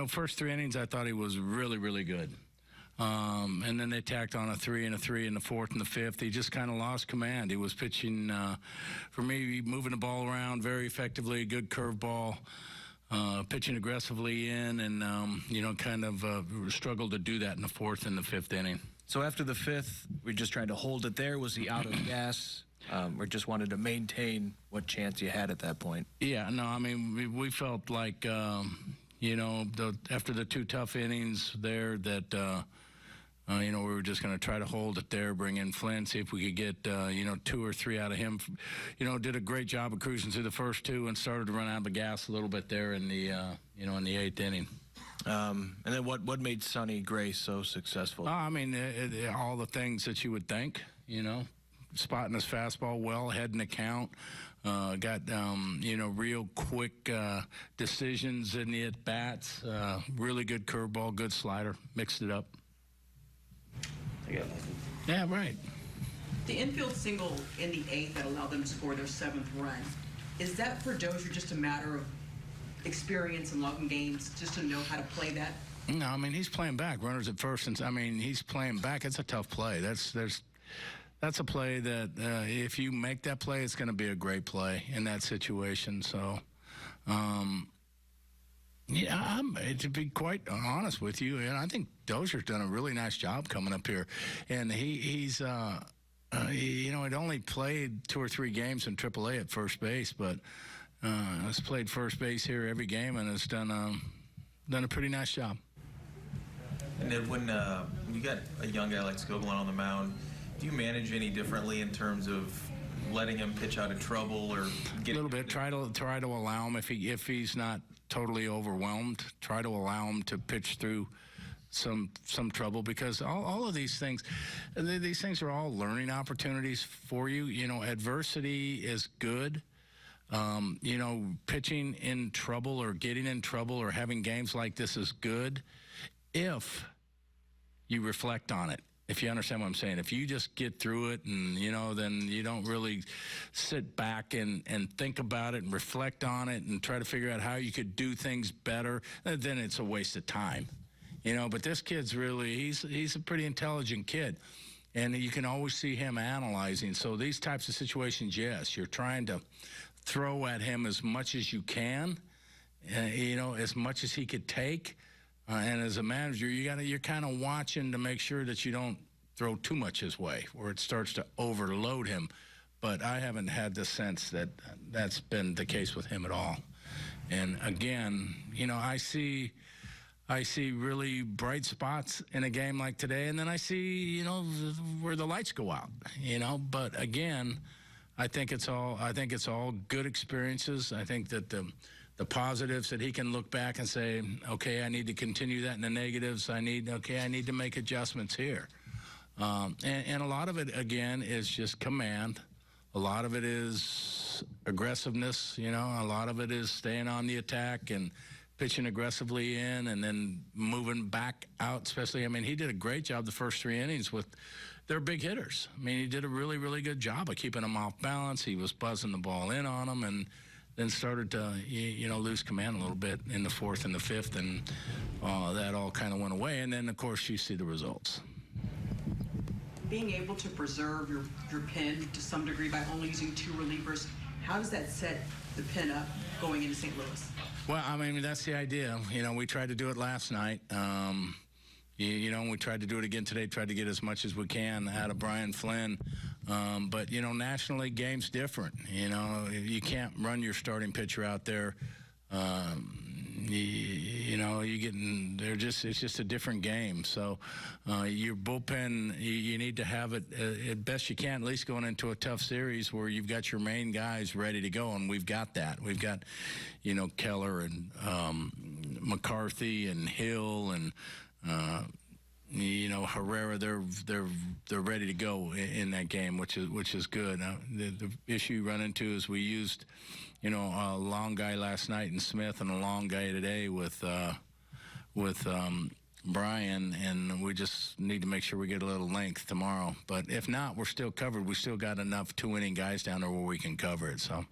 First 3 innings, I thought he was really, really good. And then they tacked on a 3 and a 3 in the fourth and the fifth. He just kind of lost command. He was pitching, for me, moving the ball around very effectively, good curveball, pitching aggressively in, and, kind of struggled to do that in the fourth and the fifth inning. So after the fifth, we just trying to hold it there. Was he out of gas? Or just wanted to maintain what chance you had at that point? Yeah, no, I mean, we felt like, after the two tough innings there that, we were just going to try to hold it there, bring in Flynn, see if we could get, 2 or 3 out of him. Did a great job of cruising through the first 2 and started to run out of gas a little bit there in the, in the 8th inning. And then what made Sonny Gray so successful? All the things that you would think, spotting his fastball well, heading the count, got, real quick decisions in the at-bats, really good curveball, good slider, mixed it up. Yeah, right. The infield single in the 8th that allowed them to score their 7th run, is that for Dozier just a matter of experience and logging games, just to know how to play that? No, he's playing back. Runners at first, and he's playing back. It's a tough play. That's a play that if you make that play, it's going to be a great play in that situation. So, to be quite honest with you, and I think Dozier's done a really nice job coming up here, and he's had only played 2 or 3 games in AAA at first base, but has played first base here every game and has done a pretty nice job. And then when you got a young guy like Skoglund on the mound, do you manage any differently in terms of letting him pitch out of trouble or get a little bit? Try to allow him, if he's not totally overwhelmed, try to allow him to pitch through some trouble, because all of these things are all learning opportunities for you. Adversity is good. Pitching in trouble or getting in trouble or having games like this is good if you reflect on it. If you understand what I'm saying. If you just get through it and, then you don't really sit back and think about it and reflect on it and try to figure out how you could do things better, then it's a waste of time. But this kid's really, he's a pretty intelligent kid. And you can always see him analyzing. So these types of situations, yes, you're trying to throw at him as much as you can, as much as he could take. And as a manager, you're kind of watching to make sure that you don't throw too much his way, or it starts to overload him. But I haven't had the sense that that's been the case with him at all. And again, I see really bright spots in a game like today, and then I see, where the lights go out. But again, I think it's all good experiences. I think that the positives that he can look back and say, okay, I need to continue that, and the negatives, I need to make adjustments here. And a lot of it, again, is just command. A lot of it is aggressiveness, a lot of it is staying on the attack and pitching aggressively in and then moving back out, especially. He did a great job the first 3 innings with their big hitters. He did a really, really good job of keeping them off balance. He was buzzing the ball in on them, and then started to, lose command a little bit in the fourth and the fifth, and that all kind of went away. And then, of course, you see the results. Being able to preserve your pen to some degree by only using 2 relievers, how does that set the pen up going into St. Louis? Well, that's the idea. We tried to do it last night. We tried to do it again today, tried to get as much as we can out of Brian Flynn. But, nationally, game's different. You can't run your starting pitcher out there. It's just a different game. So your bullpen, you need to have it at best you can, at least going into a tough series where you've got your main guys ready to go, and we've got that. We've got, Keller and McCarthy and Hill and Herrera. They're ready to go in that game, which is good. The issue you run into is we used, a long guy last night in Smith and a long guy today with Brian, and we just need to make sure we get a little length tomorrow. But if not, we're still covered. We still got enough 2-inning guys down there where we can cover it. So.